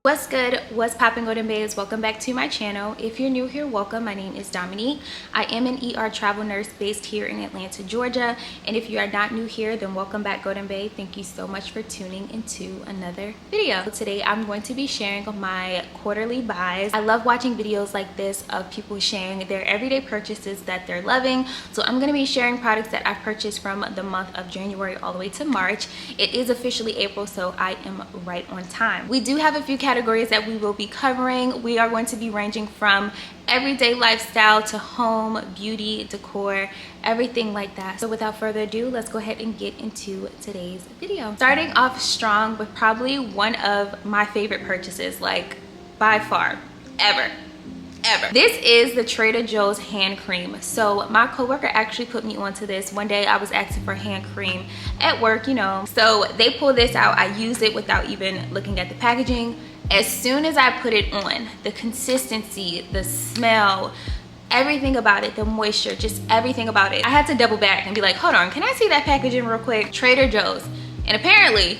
What's good? What's poppin', Golden Babes? Welcome back to my channel. If you're new here, welcome. My name is Dominique. I am an ER travel nurse based here in Atlanta, Georgia. And if you are not new here, then welcome back, Golden Babe. Thank you so much for tuning into another video. Today, I'm going to be sharing my quarterly buys. I love watching videos like this of people sharing their everyday purchases that they're loving. So I'm going to be sharing products that I've purchased from the month of January all the way to March. It is officially April, so I am right on time. We do have a few categories that we will be covering. We are going to be ranging from everyday lifestyle to home, beauty, decor, everything like that. So without further ado, let's go ahead and get into today's video. Starting off strong with probably one of my favorite purchases, like by far, ever. This is the Trader Joe's hand cream. So my coworker actually put me onto this. One day I was asking for hand cream at work, you know. So they pulled this out. I used it without even looking at the packaging. As soon as I put it on, the consistency, the smell, everything about it, the moisture, just everything about it, I had to double back and be like, hold on, can I see that packaging real quick? Trader Joe's. And apparently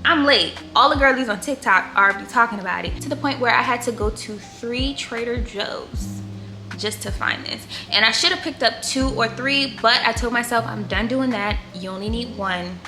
I'm late. All the girlies on TikTok are already talking about it, to the point where I had to go to 3 Trader Joe's just to find this. And I should have picked up 2 or 3, but I told myself I'm done doing that. You only need 1.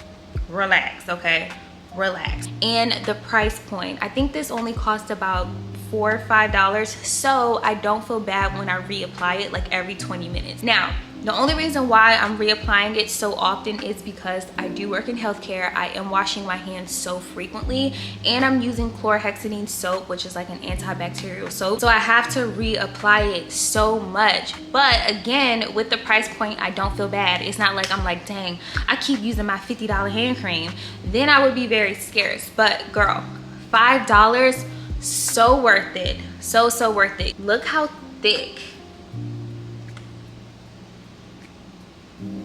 Relax, okay? Relax. And the price point, I think this only cost about $4 or $5, so I don't feel bad when I reapply it like every 20 minutes. Now, the only reason why I'm reapplying it so often is because I do work in healthcare. I am washing my hands so frequently, and I'm using chlorhexidine soap, which is like an antibacterial soap. So I have to reapply it so much. But again, with the price point, I don't feel bad. It's not like I'm like, dang, I keep using my $50 hand cream. Then I would be very scarce. But girl, $5, so worth it. So worth it. Look how thick.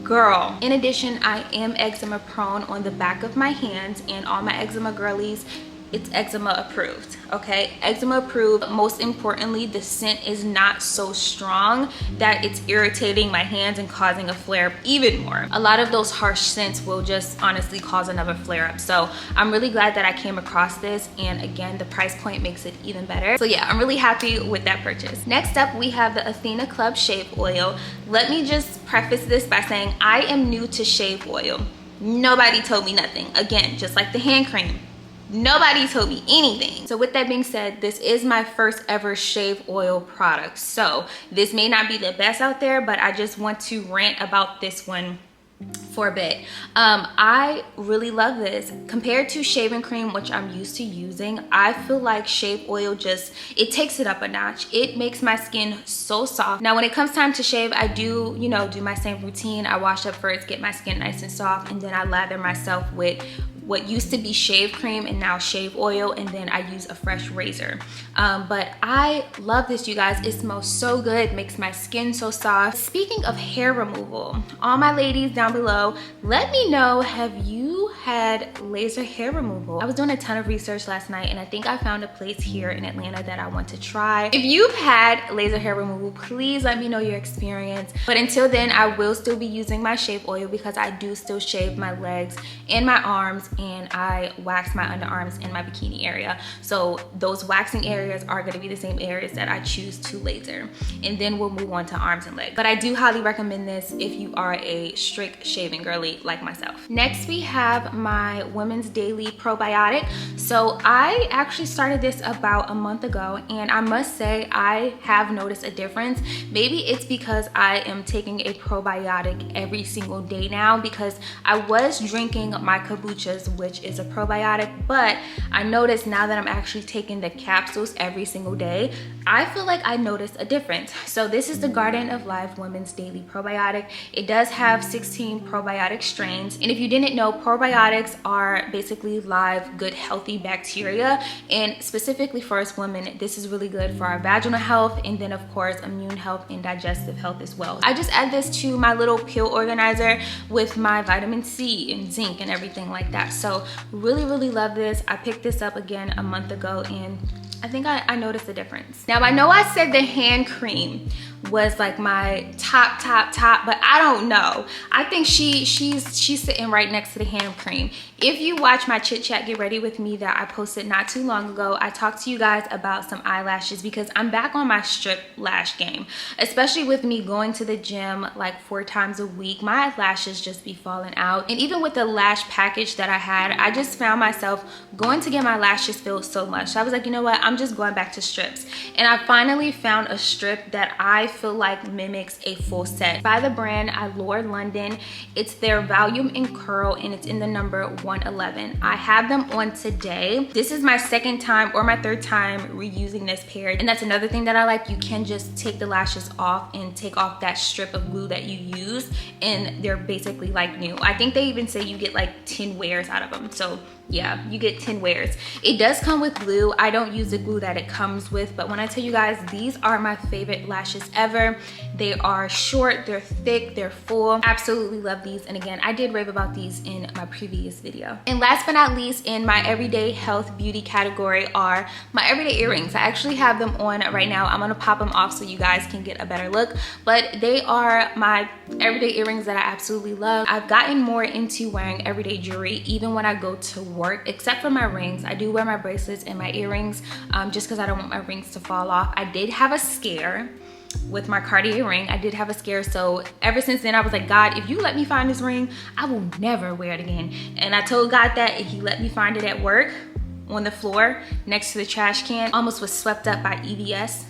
Girl. In addition, I am eczema prone on the back of my hands, and all my eczema girlies, it's eczema approved, okay? Eczema approved. Most importantly, the scent is not so strong that it's irritating my hands and causing a flare up even more. A lot of those harsh scents will just honestly cause another flare up. So I'm really glad that I came across this, and again, the price point makes it even better. So yeah, I'm really happy with that purchase. Next up, we have the Athena Club Shave Oil. Let me just preface this by saying I am new to shave oil. Nobody told me nothing. Again, just like the hand cream, nobody told me anything. So with that being said, this is my first ever shave oil product. So this may not be the best out there, but I just want to rant about this one for a bit. I really love this. Compared to shaving cream, which I'm used to using, I feel like shave oil just, it takes it up a notch. It makes my skin so soft. Now when it comes time to shave, I do, you know, do my same routine. I wash up first, get my skin nice and soft, and then I lather myself with what used to be shave cream and now shave oil, and then I use a fresh razor. But I love this, you guys. It smells so good, makes my skin so soft. Speaking of hair removal, all my ladies down below, let me know, have you had laser hair removal? I was doing a ton of research last night, and I think I found a place here in Atlanta that I want to try. If you've had laser hair removal, please let me know your experience. But until then, I will still be using my shave oil because I do still shave my legs and my arms, and I wax my underarms in my bikini area. So those waxing areas are going to be the same areas that I choose to laser, and then we'll move on to arms and legs. But I do highly recommend this if you are a strict shaving girly like myself. Next, we have my Women's Daily Probiotic. So I actually started this about a month ago, and I must say I have noticed a difference. Maybe it's because I am taking a probiotic every single day now, because I was drinking my kombuchas, which is a probiotic, but I noticed now that I'm actually taking the capsules every single day, I feel like I noticed a difference. So this is the Garden of Life Women's Daily Probiotic. It does have 16 probiotic strains, and if you didn't know, probiotics are basically live, good, healthy bacteria, and specifically for us women, this is really good for our vaginal health, and then of course immune health and digestive health as well. I just add this to my little pill organizer with my vitamin C and zinc and everything like that. So really love this. I picked this up again a month ago, and I think I noticed the difference. Now I know I said the hand cream was like my top, but I don't know. I think she's sitting right next to the hand cream. If you watch my chit chat get ready with me that I posted not too long ago, I talked to you guys about some eyelashes because I'm back on my strip lash game, especially with me going to the gym like 4 times a week. My lashes just be falling out, and even with the lash package that I had, I just found myself going to get my lashes filled so much. So I was like, you know what, I'm just going back to strips, and I finally found a strip that I feel like mimics a full set by the brand Allure London. It's their volume and curl, and it's in the number 111. I have them on today. This is my second time or my third time reusing this pair, and that's another thing that I like. You can just take the lashes off and take off that strip of glue that you use, and they're basically like new. I think they even say you get like 10 wears out of them. So yeah, you get 10 wears. It does come with glue. I don't use the glue that it comes with, but when I tell you guys, these are my favorite lashes ever. They are short, they're thick, they're full. Absolutely love these. And again, I did rave about these in my previous video. And last but not least, in my everyday health beauty category are my everyday earrings. I actually have them on right now. I'm gonna pop them off so you guys can get a better look, but they are my everyday earrings that I absolutely love. I've gotten more into wearing everyday jewelry even when I go to work, except for my rings. I do wear my bracelets and my earrings just because I don't want my rings to fall off. I did have a scare with my Cartier ring. I did have a scare, so ever since then I was like, God, if you let me find this ring, I will never wear it again. And I told God that, and he let me find it at work on the floor next to the trash can. Almost was swept up by EVS.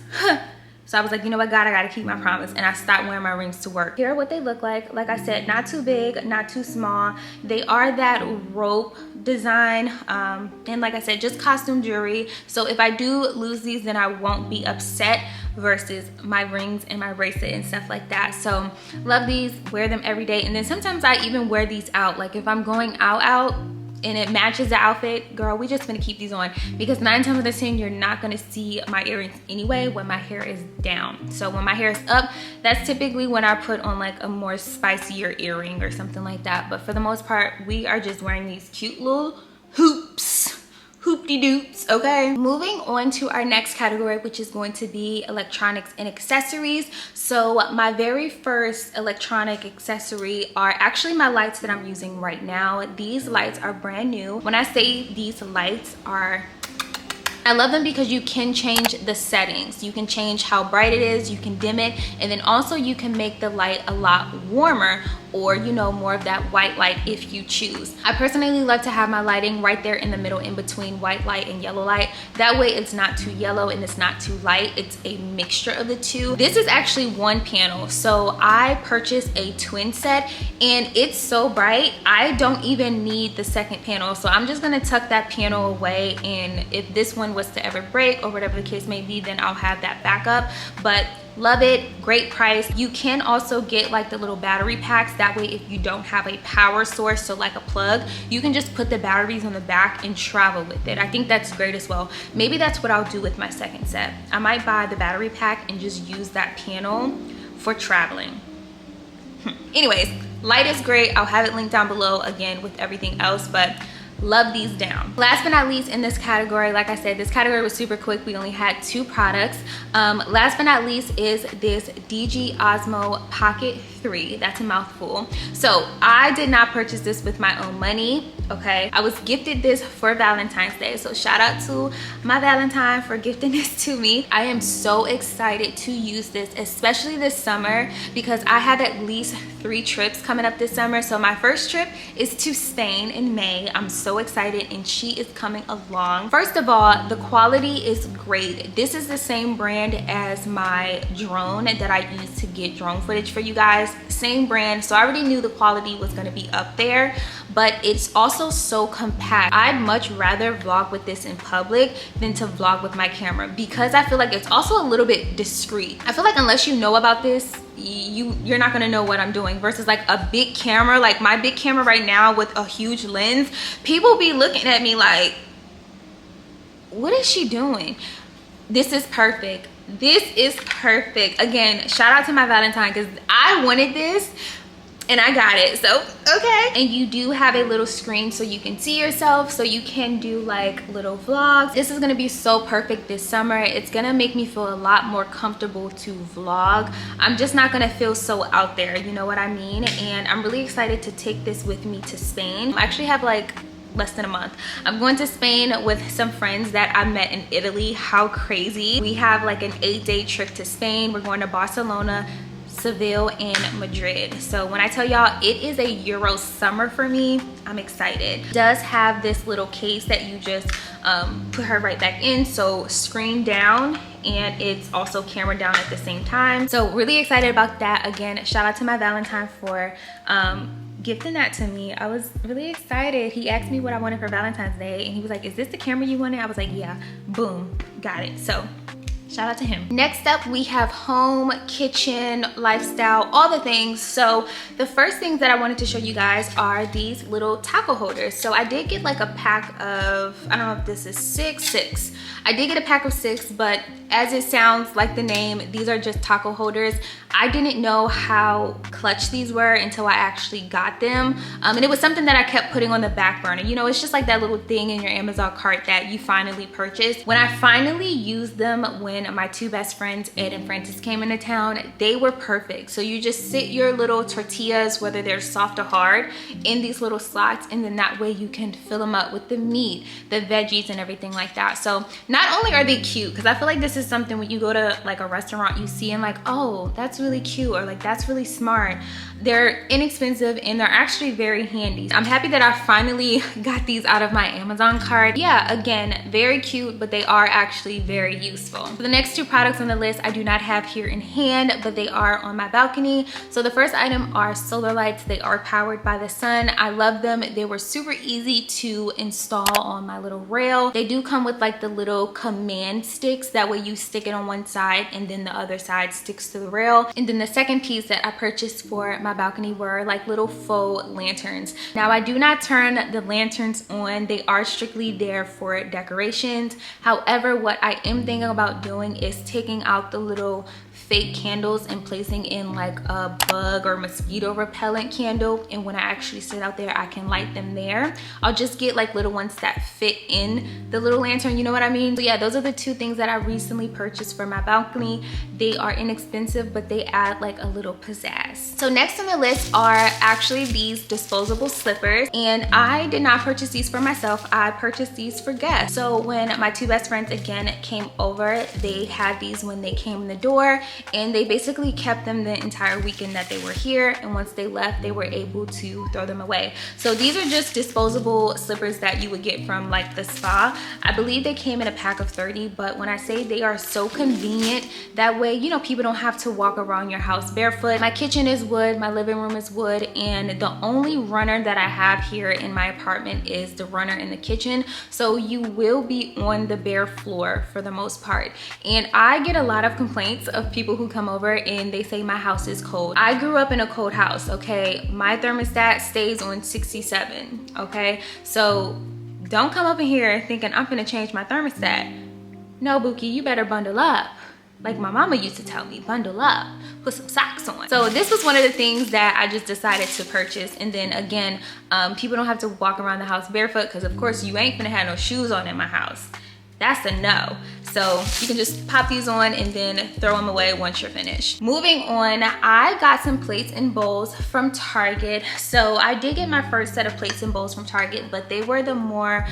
So I was like, you know what, God, I gotta keep my promise, and I stopped wearing my rings to work. Here are what they look like. Like I said, not too big, not too small. They are that rope design, and like I said, just costume jewelry. So if I do lose these, then I won't be upset, versus my rings and my bracelet and stuff like that. So love these, wear them every day. And then sometimes I even wear these out. Like if I'm going out and it matches the outfit, girl, we just gonna keep these on, because 9 times out of 10 you're not gonna see my earrings anyway when my hair is down. So when my hair is up, that's typically when I put on like a more spicier earring or something like that. But for the most part, we are just wearing these cute little hoops, hoop-de-doops, okay? Moving on to our next category, which is going to be electronics and accessories. So my very first electronic accessory are actually my lights that I'm using right now. These lights are brand new. When I say these lights are, I love them because you can change the settings. You can change how bright it is, you can dim it, and then also you can make the light a lot warmer, or you know, more of that white light if you choose. I personally like to have my lighting right there in the middle, in between white light and yellow light. That way it's not too yellow and it's not too light. It's a mixture of the two. This is actually one panel, so I purchased a twin set, and it's so bright I don't even need the second panel. So I'm just gonna tuck that panel away, and if this one was to ever break or whatever the case may be, then I'll have that backup. But love it, great price. You can also get like the little battery packs. That way if you don't have a power source, so like a plug, you can just put the batteries on the back and travel with it. I think that's great as well. Maybe that's what I'll do with my second set. I might buy the battery pack and just use that panel for traveling. Anyways, light is great. I'll have it linked down below again with everything else, but love these down. Last but not least in this category, like I said, this category was super quick. We only had 2 products. Last but not least is this DG Osmo Pocket 3. That's a mouthful. So I did not purchase this with my own money, okay? I was gifted this for Valentine's Day. So shout out to my Valentine for gifting this to me. I am so excited to use this, especially this summer, because I have at least 3 trips coming up this summer. So my first trip is to Spain in May. I'm so excited, and she is coming along. First of all, the quality is great. This is the same brand as my drone that I use to get drone footage for you guys. Same brand, so I already knew the quality was going to be up there, but it's also so compact. I'd much rather vlog with this in public than to vlog with my camera, because I feel like it's also a little bit discreet. I feel like unless you know about this, you're not gonna know what I'm doing, versus like a big camera, like my big camera right now with a huge lens. People be looking at me like, what is she doing? This is perfect. This is perfect. Again, shout out to my Valentine, because I wanted this. and I got it, so okay. And you do have a little screen so you can see yourself, so you can do like little vlogs. This is gonna be so perfect this summer. It's gonna make me feel a lot more comfortable to vlog. I'm just not gonna feel so out there, you know what I mean? And I'm really excited to take this with me to Spain. I actually have like less than a month. I'm going to Spain with some friends that I met in Italy. How crazy. We have like an 8-day trip to Spain. We're going to Barcelona, Seville, and Madrid. So when I tell y'all it is a Euro summer for me, I'm excited. It does have this little case that you just put her right back in, so screen down, and it's also camera down at the same time. So really excited about that. Again, shout out to my Valentine for gifting that to me. I was really excited. He asked me what I wanted for Valentine's Day, and he was like, is this the camera you wanted? I was like, yeah. Boom, got it. So shout out to him. Next up, we have home, kitchen, lifestyle, all the things. So the first things that I wanted to show you guys are these little taco holders. So I did get like a pack of, I don't know if this is six. I did get a pack of 6, but as it sounds like the name, these are just taco holders. I didn't know how clutch these were until I actually got them. And it was something that I kept putting on the back burner. You know, it's just like that little thing in your Amazon cart that you finally purchased. When I finally used them, when my 2 best friends, Ed and Francis, came into town, they were perfect. So you just sit your little tortillas, whether they're soft or hard, in these little slots, and then that way you can fill them up with the meat, the veggies, and everything like that. So not only are they cute, because I feel like this is something when you go to like a restaurant, you see and like, oh, that's really cute, or like that's really smart. They're inexpensive and they're actually very handy. I'm happy that I finally got these out of my Amazon cart. Yeah, again, very cute, but they are actually very useful. For the next 2 products on the list, I do not have here in hand, but they are on my balcony. So the first item are solar lights. They are powered by the sun. I love them. They were super easy to install on my little rail. They do come with like the little command sticks. That way you stick it on one side and then the other side sticks to the rail. And then the second piece that I purchased for my balcony were like little faux lanterns. Now I do not turn the lanterns on. They are strictly there for decorations. However, what I am thinking about doing is taking out the little fake candles and placing in like a bug or mosquito repellent candle, and when I actually sit out there I can light them there. I'll just get like little ones that fit in the little lantern, you know what I mean? So yeah, those are the 2 things that I recently purchased for my balcony. They are inexpensive, but they add like a little pizzazz. So next on the list are actually these disposable slippers, and I did not purchase these for myself. I purchased these for guests. So when my 2 best friends again came over, they had these when they came in the door, and they basically kept them the entire weekend that they were here, and once they left they were able to throw them away. So these are just disposable slippers that you would get from like the spa. I believe they came in a pack of 30, but when I say they are so convenient, that way, you know, people don't have to walk around your house barefoot. My kitchen is wood, my living room is wood, and the only runner that I have here in my apartment is the runner in the kitchen. So you will be on the bare floor for the most part. And I get a lot of complaints of people who come over and they say my house is cold. I grew up in a cold house, okay? My thermostat stays on 67, okay? So don't come up in here thinking I'm gonna change my thermostat. No, Bookie, you better bundle up. Like my mama used to tell me, bundle up, put some socks on. So this was one of the things that I just decided to purchase. And then again, people don't have to walk around the house barefoot, because of course you ain't gonna have no shoes on in my house. That's a no. So you can just pop these on and then throw them away once you're finished. Moving on, I got some plates and bowls from Target. So I did get my first set of plates and bowls from Target, but they were the more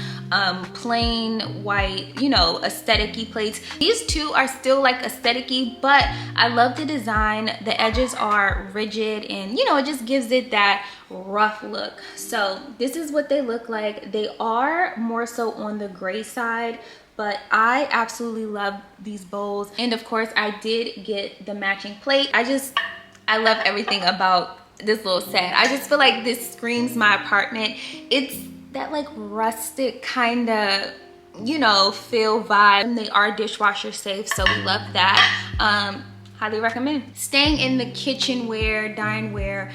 plain white, you know, aesthetic-y plates. These 2 are still like aesthetic-y, but I love the design. The edges are rigid and, you know, it just gives it that rough look. So this is what they look like. They are more so on the gray side, but I absolutely love these bowls. And of course I did get the matching plate. I love everything about this little set. I just feel like this screams my apartment. It's that like rustic kind of, you know, feel vibe. And they are dishwasher safe, so we love that. Highly recommend. Staying in the kitchenware, dineware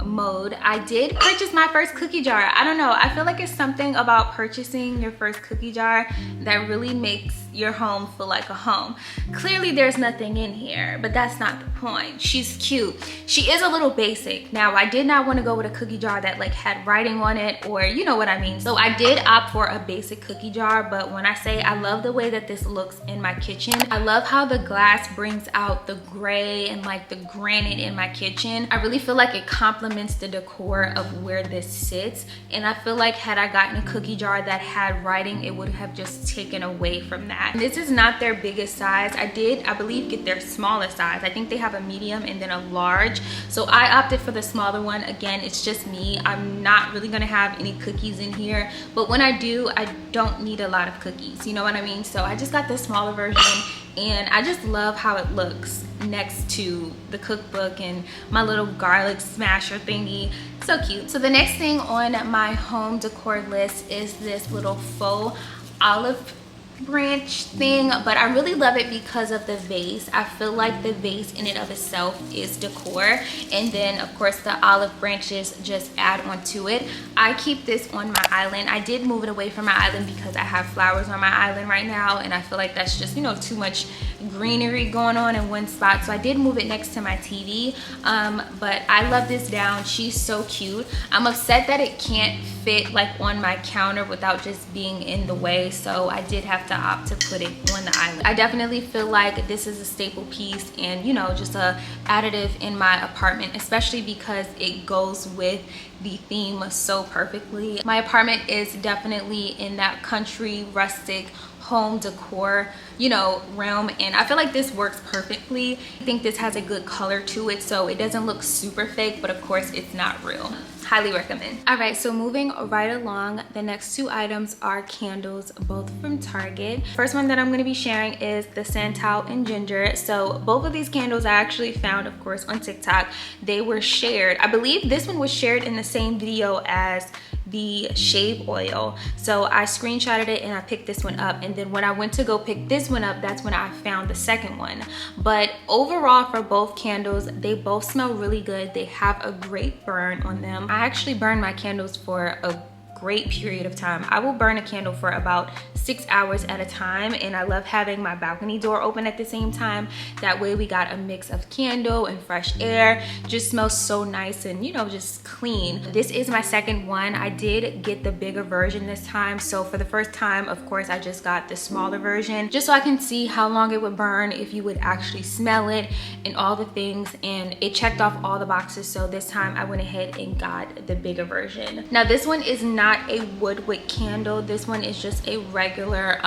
mode, I did purchase my first cookie jar. I don't know, I feel like it's something about purchasing your first cookie jar that really makes your home feel like a home. Clearly there's nothing in here, but that's not the point. She's cute. She is a little basic. Now, I did not want to go with a cookie jar that like had writing on it, or you know what I mean. So I did opt for a basic cookie jar, but when I say I love the way that this looks in my kitchen, I love how the glass brings out the gray and like the granite in my kitchen. I really feel like it complements the decor of where this sits, and I feel like had I gotten a cookie jar that had writing, it would have just taken away from that. This is not their biggest size. I did, I believe, get their smallest size. I think they have a medium and then a large, so I opted for the smaller one. Again, it's just me. I'm not really gonna have any cookies in here, but when I do, I don't need a lot of cookies, you know what I mean? So I just got the smaller version, and I just love how it looks next to the cookbook and my little garlic smasher thingy. So cute. So the next thing on my home decor list is this little faux olive branch thing, but I really love it because of the vase. I feel like the vase in and of itself is decor, and then of course the olive branches just add on to it. I keep this on my island. I did move it away from my island because I have flowers on my island right now, and I feel like that's just, you know, too much greenery going on in one spot, so I did move it next to my TV. But I love this down. She's so cute. I'm upset that it can't fit like on my counter without just being in the way, so I did have to opt to put it on the island. I definitely feel like this is a staple piece and, you know, just a additive in my apartment, especially because it goes with the theme so perfectly. My apartment is definitely in that country rustic home decor, you know, realm, and I feel like this works perfectly. I think this has a good color to it, so it doesn't look super fake, but of course it's not real. Highly recommend. All right, so moving right along, the next two items are candles, both from Target. First one that I'm going to be sharing is the Santal and Ginger. So both of these candles I actually found, of course, on TikTok. They were shared. I believe this one was shared in the same video as the shave oil, so I screenshotted it and I picked this one up, and then when I went to go pick this one up, that's when I found the second one. But overall, for both candles, they both smell really good. They have a great burn on them. I actually burn my candles for a great period of time. I will burn a candle for about 6 hours at a time, and I love having my balcony door open at the same time. That way we got a mix of candle and fresh air. Just smells so nice and, you know, just clean. This is my second one. I did get the bigger version this time, so for the first time, of course, I just got the smaller version just so I can see how long it would burn, if you would actually smell it and all the things, and it checked off all the boxes. So this time I went ahead and got the bigger version. Now this one is not a wood wick candle. This one is just a regular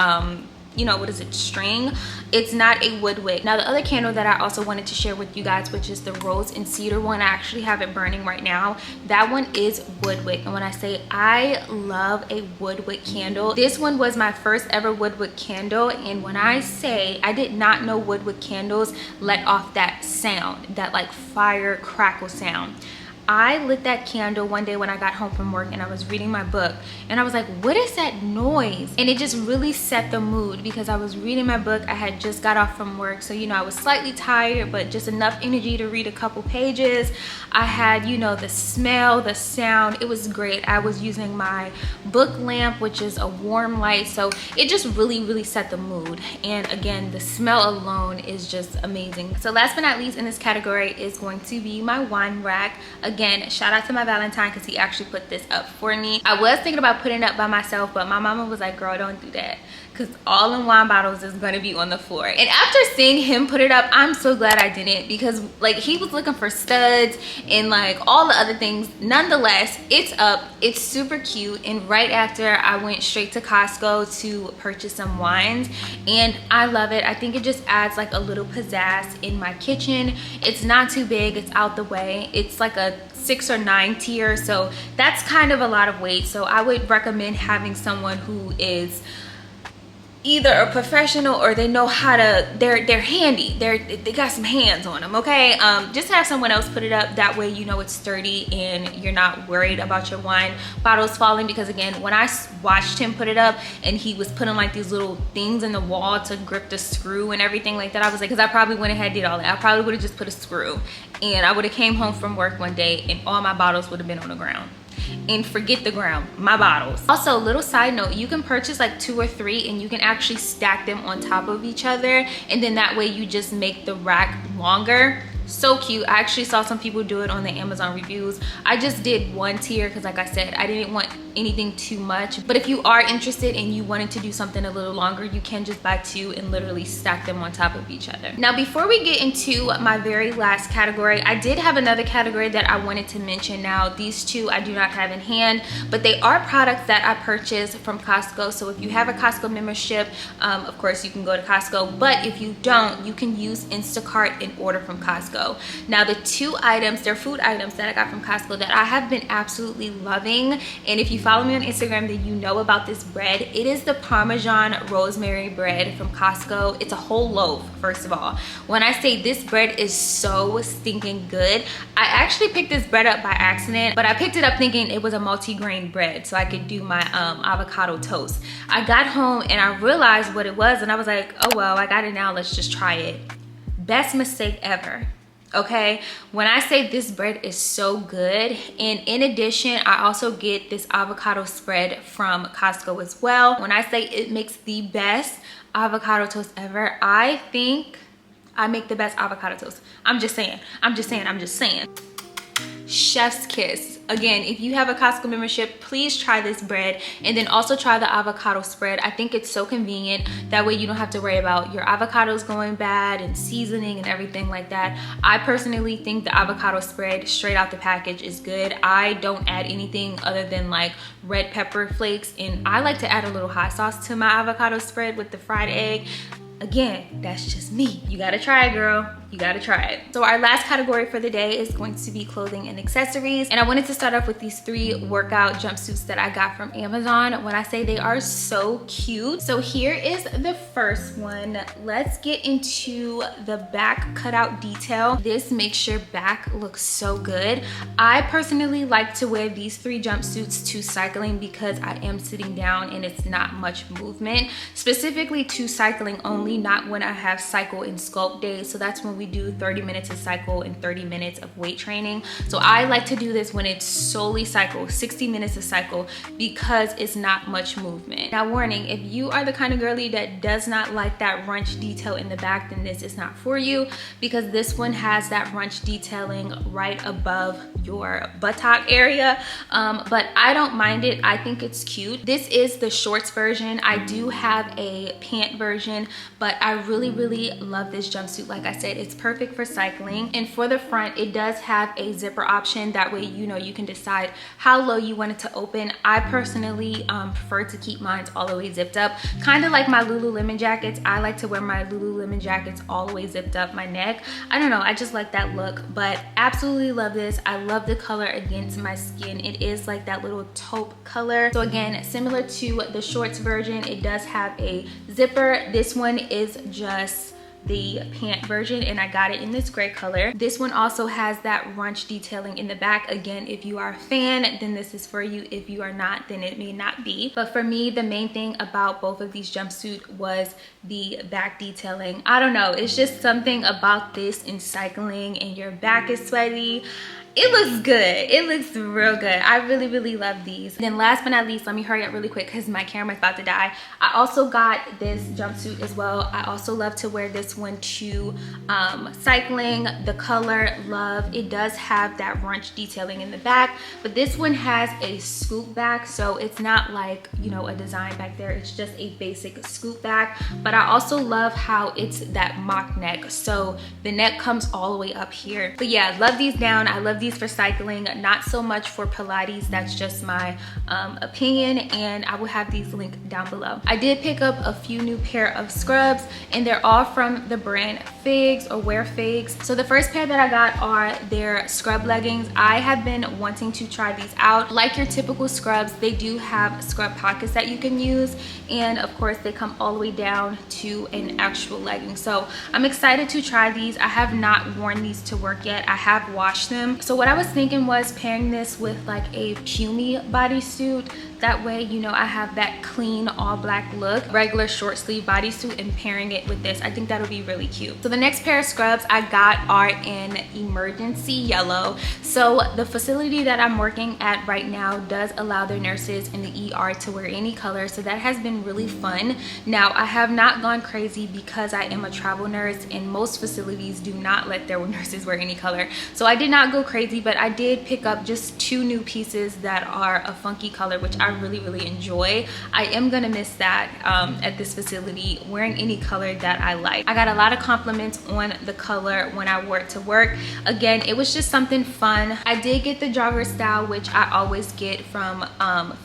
you know, what is it, string. It's not a wood wick. Now the other candle that I also wanted to share with you guys, which is the rose and cedar one, I actually have it burning right now. That one is wood wick, and when I say I love a wood wick candle, this one was my first ever wood wick candle, and when I say I did not know wood wick candles let off that sound, that like fire crackle sound. I lit that candle one day when I got home from work and I was reading my book, and I was like, what is that noise? And it just really set the mood because I was reading my book. I had just got off from work, so, you know, I was slightly tired, but just enough energy to read a couple pages. I had, you know, the smell, the sound. It was great. I was using my book lamp, which is a warm light, so it just really set the mood. And again, the smell alone is just amazing. So last but not least in this category is going to be my wine rack. Again, shout out to my Valentine because he actually put this up for me. I was thinking about putting it up by myself, but my mama was like, girl, don't do that, because all the wine bottles is going to be on the floor. And after seeing him put it up, I'm so glad I didn't, because like he was looking for studs and like all the other things. Nonetheless, it's up. It's super cute. And right after, I went straight to Costco to purchase some wines, and I love it. I think it just adds like a little pizzazz in my kitchen. It's not too big. It's out the way. It's like a 6 or 9 tier, so that's kind of a lot of weight. So I would recommend having someone who is either a professional or they know how to, they're handy, they got some hands on them, okay? Just have someone else put it up. That way you know it's sturdy and you're not worried about your wine bottles falling, because again, when I watched him put it up and he was putting like these little things in the wall to grip the screw and everything like that, I was like, because I probably went ahead and did all that. I probably would have just put a screw, and I would have came home from work one day and all my bottles would have been on the ground. And forget the ground, my bottles. Also, little side note, you can purchase like 2 or 3 and you can actually stack them on top of each other, and then that way you just make the rack longer. So cute. I actually saw some people do it on the Amazon reviews. I just did 1 tier because like I said, I didn't want anything too much. But if you are interested and you wanted to do something a little longer, you can just buy 2 and literally stack them on top of each other. Now, before we get into my very last category, I did have another category that I wanted to mention. Now, these 2 I do not have in hand, but they are products that I purchased from Costco. So if you have a Costco membership, of course you can go to Costco, but if you don't, you can use Instacart and order from Costco. Now, the 2 items, they're food items that I got from Costco that I have been absolutely loving. And if you follow me on Instagram, then you know about this bread. It is the Parmesan rosemary bread from Costco. It's a whole loaf, first of all. When I say this bread is so stinking good, I actually picked this bread up by accident, but I picked it up thinking it was a multi-grain bread so I could do my avocado toast. I got home and I realized what it was, and I was like, oh well, I got it now, let's just try it. Best mistake ever. Okay, when I say this bread is so good, and in addition, I also get this avocado spread from Costco as well. When I say it makes the best avocado toast ever, I think I make the best avocado toast. I'm just saying. Chef's kiss. Again, if you have a Costco membership, please try this bread, and then also try the avocado spread. I think it's so convenient. That way you don't have to worry about your avocados going bad and seasoning and everything like that. I personally think the avocado spread straight out the package is good. I don't add anything other than like red pepper flakes, and I like to add a little hot sauce to my avocado spread with the fried egg. Again, that's just me. You gotta try it, girl. You gotta try it. So our last category for the day is going to be clothing and accessories. And I wanted to start off with these 3 workout jumpsuits that I got from Amazon. When I say they are so cute. So here is the first one. Let's get into the back cutout detail. This makes your back look so good. I personally like to wear these 3 jumpsuits to cycling because I am sitting down and it's not much movement. Specifically to cycling only, not when I have cycle and sculpt days. So that's when we do 30 minutes of cycle and 30 minutes of weight training. So I like to do this when it's solely cycle, 60 minutes of cycle, because it's not much movement. Now, warning, if you are the kind of girly that does not like that runch detail in the back, then this is not for you, because this one has that runch detailing right above your buttock area. But I don't mind it. I think it's cute. This is the shorts version. I do have a pant version, but I really love this jumpsuit. Like I said, it's perfect for cycling. And for the front, it does have a zipper option. That way, you know, you can decide how low you want it to open. I personally prefer to keep mine all the way zipped up. Kind of like my Lululemon jackets. I like to wear my Lululemon jackets all the way zipped up my neck. I don't know, I just like that look, but absolutely love this. I love the color against my skin. It is like that little taupe color. So again, similar to the shorts version, it does have a zipper. This one is just the pant version, and I got it in this gray color. This one also has that runch detailing in the back. Again, if you are a fan, then this is for you. If you are not, then it may not be. But for me, the main thing about both of these jumpsuits was the back detailing. I don't know, it's just something about this in cycling and your back is sweaty. It looks good. It looks real good. I really love these. And then last but not least, let me hurry up really quick because my camera's about to die. I also got this jumpsuit as well. I also love to wear this one to cycling. The color, love. It does have that runch detailing in the back, but this one has a scoop back, so it's not like, you know, a design back there. It's just a basic scoop back. But I also love how it's that mock neck, so the neck comes all the way up here. But yeah, love these down. I love these for cycling, not so much for Pilates. That's just my opinion, and I will have these linked down below. I did pick up a few new pair of scrubs, and they're all from the brand Figs or Wear Figs. So the first pair that I got are their scrub leggings. I have been wanting to try these out. Like your typical scrubs, they do have scrub pockets that you can use, and of course they come all the way down to an actual legging. So I'm excited to try these. I have not worn these to work yet. I have washed them. So what I was thinking was pairing this with like a pumy bodysuit. That way, you know, I have that clean all black look, regular short sleeve bodysuit, and pairing it with this. I think that'll be really cute. So the next pair of scrubs I got are in emergency yellow. So the facility that I'm working at right now does allow their nurses in the ER to wear any color. So that has been really fun. Now, I have not gone crazy because I am a travel nurse, and most facilities do not let their nurses wear any color. So I did not go crazy, but I did pick up just 2 new pieces that are a funky color, which I really enjoy. I am gonna miss that at this facility, wearing any color that I like. I got a lot of compliments on the color when I wore it to work. Again, it was just something fun. I did get the jogger style, which I always get from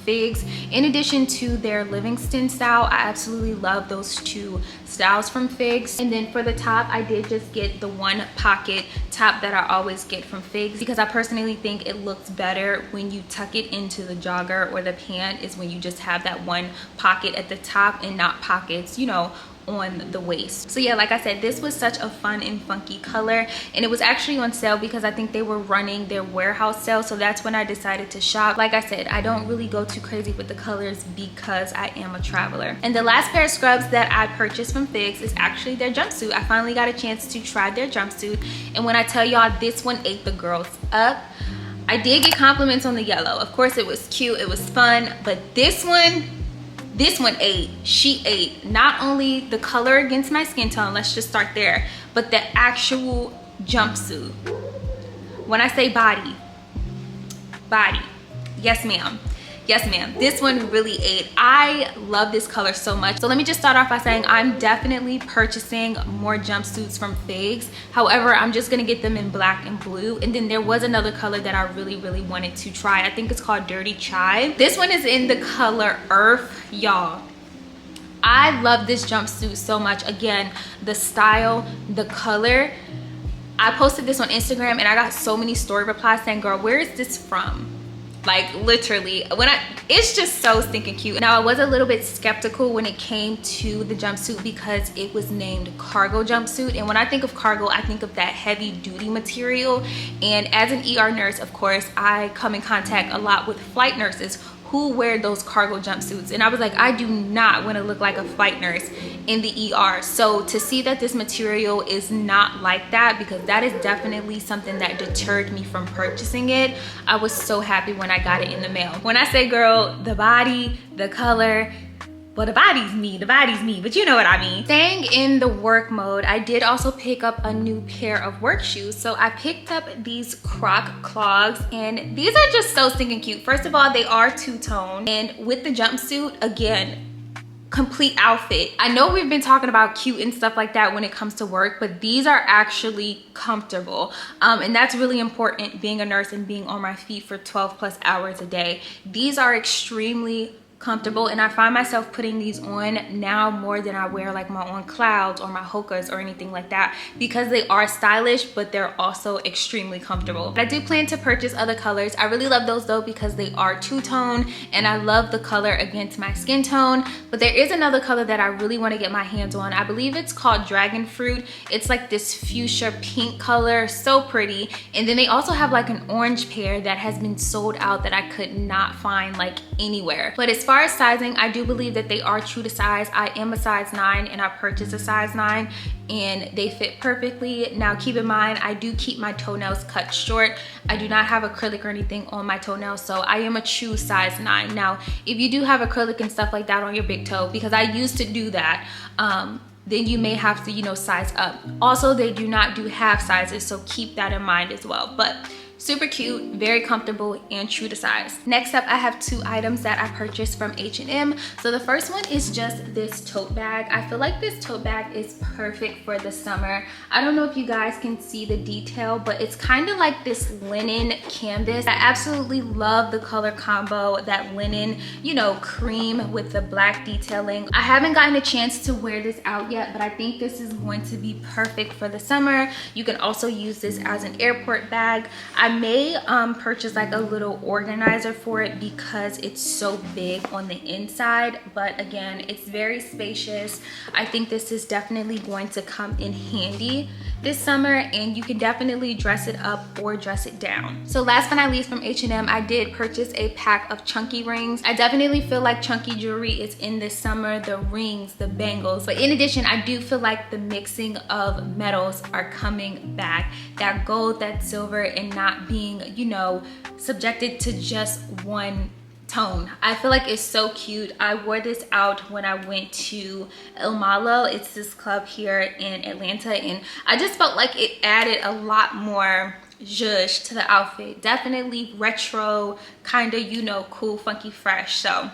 Figs. In addition to their Livingston style, I absolutely love those 2 styles from Figs. And then for the top, I did just get the one pocket top that I always get from Figs, because I personally think it looks better when you tuck it into the jogger or the pant, is when you just have that one pocket at the top and not pockets, you know, on the waist. So yeah, like I said, this was such a fun and funky color, and it was actually on sale because I think they were running their warehouse sale. So that's when I decided to shop. Like I said, I don't really go too crazy with the colors because I am a traveler. And the last pair of scrubs that I purchased from Figs is actually their jumpsuit. I finally got a chance to try their jumpsuit, and when I tell y'all, this one ate the girls up. I did get compliments on the yellow. Of course, it was cute, it was fun, but this one ate. She ate not only the color against my skin tone, let's just start there, but the actual jumpsuit. When I say body, yes ma'am. Yes ma'am, this one really ate. I love this color so much. So let me just start off by saying I'm definitely purchasing more jumpsuits from Figs. However, I'm just gonna get them in black and blue. And then there was another color that I really wanted to try. I think it's called Dirty Chai. This one is in the color Earth, y'all. I love this jumpsuit so much. Again, the style, the color. I posted this on Instagram and I got so many story replies saying, girl, where is this from? Like literally, it's just so stinking cute. Now, I was a little bit skeptical when it came to the jumpsuit because it was named cargo jumpsuit, and when I think of cargo, I think of that heavy duty material. And as an ER nurse, of course, I come in contact a lot with flight nurses who wear those cargo jumpsuits, and I was like, I do not want to look like a flight nurse in the ER. So to see that this material is not like that, because that is definitely something that deterred me from purchasing it, I was so happy when I got it in the mail. When I say, girl, the body, the color, well, the body's me, but you know what I mean. Staying in the work mode, I did also pick up a new pair of work shoes. So I picked up these Croc clogs, and these are just so stinking cute. First of all, they are two-tone, and with the jumpsuit, again, complete outfit. I know we've been talking about cute and stuff like that when it comes to work, but these are actually comfortable. And that's really important, being a nurse and being on my feet for 12+ hours a day. These are extremely comfortable, and I find myself putting these on now more than I wear like my on clouds or my Hokas or anything like that, because they are stylish, but they're also extremely comfortable. But I do plan to purchase other colors. I really love those though because they are two-tone, and I love the color against my skin tone. But there is another color that I really want to get my hands on. I believe it's called Dragon Fruit. It's like this fuchsia pink color, so pretty. And then they also have like an orange pair that has been sold out that I could not find like anywhere. But as far as sizing, I do believe that they are true to size. I am a size 9 and I purchased a size 9 and they fit perfectly. Now keep in mind, I do keep my toenails cut short. I do not have acrylic or anything on my toenails, so I am a true size 9. Now, if you do have acrylic and stuff like that on your big toe, because I used to do that, then you may have to, you know, size up. Also, they do not do half sizes, so keep that in mind as well. But Super cute, very comfortable, and true to size. Next up, I have two items that I purchased from H&M. So the first one is just this tote bag. I feel like this tote bag is perfect for the summer. I don't know if you guys can see the detail, but it's kind of like this linen canvas. I absolutely love the color combo, that linen, you know, cream with the black detailing. I haven't gotten a chance to wear this out yet, but I think this is going to be perfect for the summer. You can also use this as an airport bag. I may purchase like a little organizer for it because it's so big on the inside, but again, it's very spacious. I think this is definitely going to come in handy this summer, and you can definitely dress it up or dress it down. So last but not least, from H&M, I did purchase a pack of chunky rings. I definitely feel like chunky jewelry is in this summer, the rings, the bangles, but in addition, I do feel like the mixing of metals are coming back. That gold, that silver, and not being, you know, subjected to just one tone. I feel like it's so cute. I wore this out when I went to El Malo. It's this club here in Atlanta, and I just felt like it added a lot more zhuzh to the outfit. Definitely retro, kind of, you know, cool, funky, fresh. So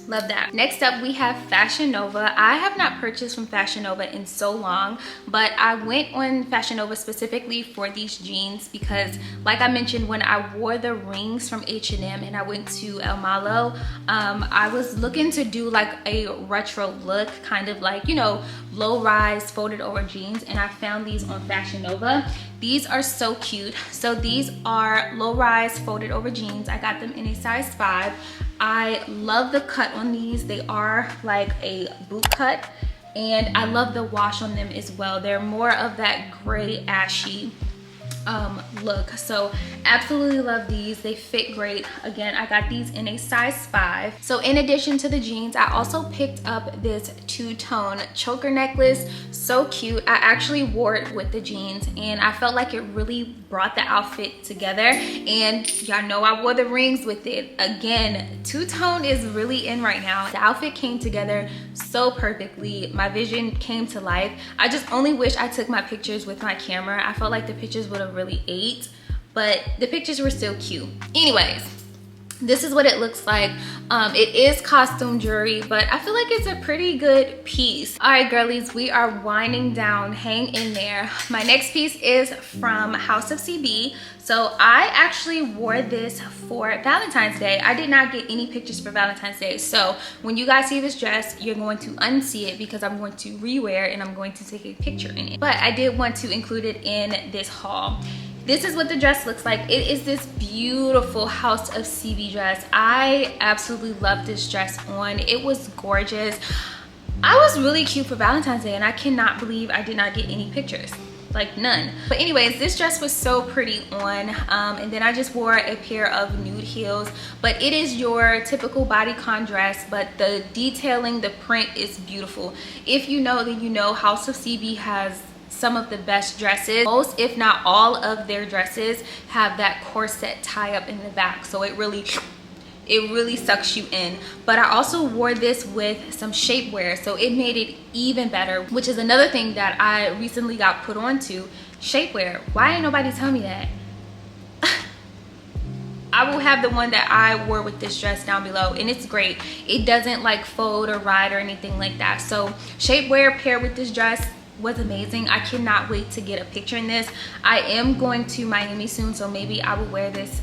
love that. Next up, we have Fashionnova. I have not purchased from Fashionnova in so long, but I went on Fashionnova specifically for these jeans because, like I mentioned, when I wore the rings from H&M and I went to El Malo, I was looking to do like a retro look, kind of like, you know, low-rise folded over jeans, and I found these on Fashionnova. These are so cute. So these are low-rise folded over jeans. I got them in a size 5. I love the cut on these. They are like a boot cut, and I love the wash on them as well. They're more of that gray ashy look. So absolutely love these. They fit great. Again, I got these in a size 5. So in addition to the jeans, I also picked up this two-tone choker necklace. So cute. I actually wore it with the jeans, and I felt like it really brought the outfit together. And y'all know I wore the rings with it. Again, two-tone is really in right now. The outfit came together so perfectly. My vision came to life. I just only wish I took my pictures with my camera. I felt like the pictures would have really ate, but the pictures were still cute. Anyways, this is what it looks like. It is costume jewelry, but I feel like it's a pretty good piece. All right, girlies, we are winding down. Hang in there. My next piece is from House of CB. So I actually wore this for Valentine's Day. I did not get any pictures for Valentine's Day. So when you guys see this dress, you're going to unsee it because I'm going to rewear it and I'm going to take a picture in it. But I did want to include it in this haul. This is what the dress looks like. It is this beautiful House of CB dress. I absolutely love this dress on. It was gorgeous. I was really cute for Valentine's Day, and I cannot believe I did not get any pictures. Like none. But anyways, this dress was so pretty on, and then I just wore a pair of nude heels. But it is your typical bodycon dress, but the detailing, the print is beautiful. If you know, then you know House of CB has some of the best dresses. Most, if not all, of their dresses have that corset tie up in the back, so it really sucks you in. But I also wore this with some shapewear, so it made it even better, which is another thing that I recently got put onto, shapewear. Why ain't nobody tell me that? I will have the one that I wore with this dress down below, and it's great. It doesn't like fold or ride or anything like that. So shapewear paired with this dress was amazing. I cannot wait to get a picture in this. I am going to Miami soon, so maybe I will wear this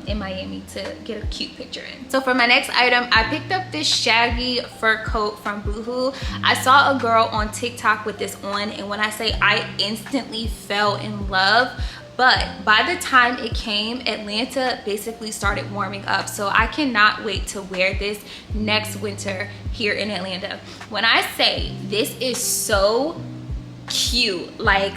in Miami to get a cute picture in. So for my next item, I picked up this shaggy fur coat from Boohoo. I saw a girl on TikTok with this on, and when I say I instantly fell in love, but by the time it came, Atlanta basically started warming up, so I cannot wait to wear this next winter here in Atlanta. When I say this is so cute, like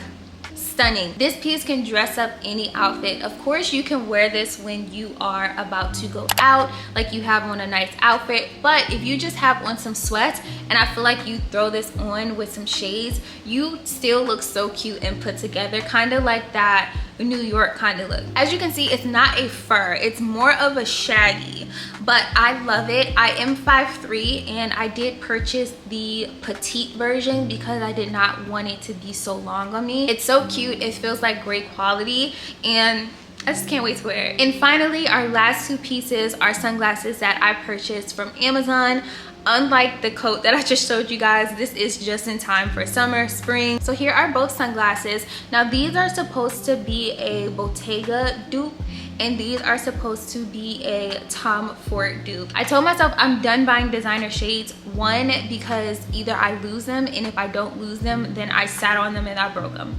stunning. This piece can dress up any outfit. Of course, you can wear this when you are about to go out, like you have on a nice outfit, but if you just have on some sweats and I feel like you throw this on with some shades, you still look so cute and put together, kind of like that New York kind of look. As you can see, it's not a fur, it's more of a shaggy, but I love it. I am 5'3" and I did purchase the petite version because I did not want it to be so long on me. It's so cute, it feels like great quality, and I just can't wait to wear it. And finally, our last two pieces are sunglasses that I purchased from Amazon. Unlike the coat that I just showed you guys, this is just in time for summer, spring. So here are both sunglasses. Now these are supposed to be a Bottega dupe, and these are supposed to be a Tom Ford dupe. I told myself I'm done buying designer shades. One, because either I lose them, and if I don't lose them, then I sat on them and I broke them.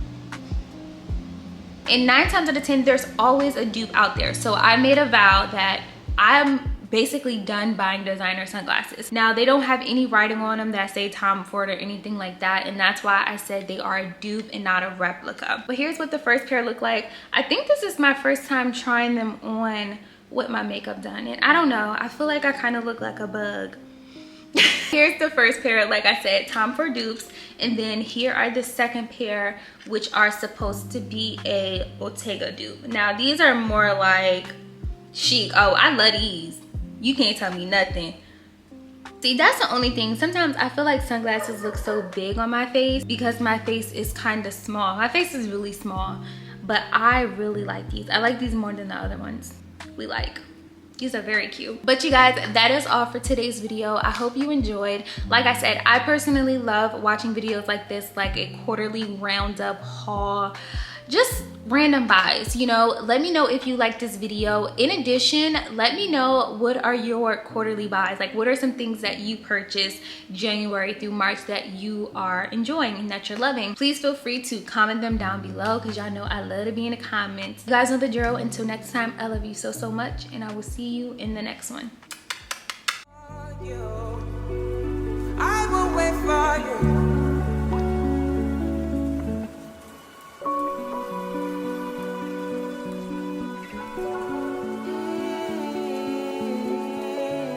And 9 times out of 10, there's always a dupe out there. So I made a vow that I'm basically done buying designer sunglasses. Now they don't have any writing on them that say Tom Ford or anything like that, and that's why I said they are a dupe and not a replica. But here's what the first pair look like. I think this is my first time trying them on with my makeup done, and I don't know, I feel like I kind of look like a bug. Here's the first pair, like I said, Tom Ford dupes, and then here are the second pair, which are supposed to be a Bottega dupe. Now these are more like chic. Oh, I love these. You can't tell me nothing. See, that's the only thing. Sometimes I feel like sunglasses look so big on my face because my face is kind of small. My face is really small, but I really like these. I like these more than the other ones we like. These are very cute. But you guys, that is all for today's video. I hope you enjoyed. Like I said, I personally love watching videos like this, like a quarterly roundup haul, just random buys, you know. Let me know if you like this video. In addition, let me know what are your quarterly buys, like what are some things that you purchased January through March that you are enjoying and that you're loving. Please feel free to comment them down below, because y'all know I love to be in the comments. You guys know the drill. Until next time, I love you so much, and I will see you in the next one. I will wait for you.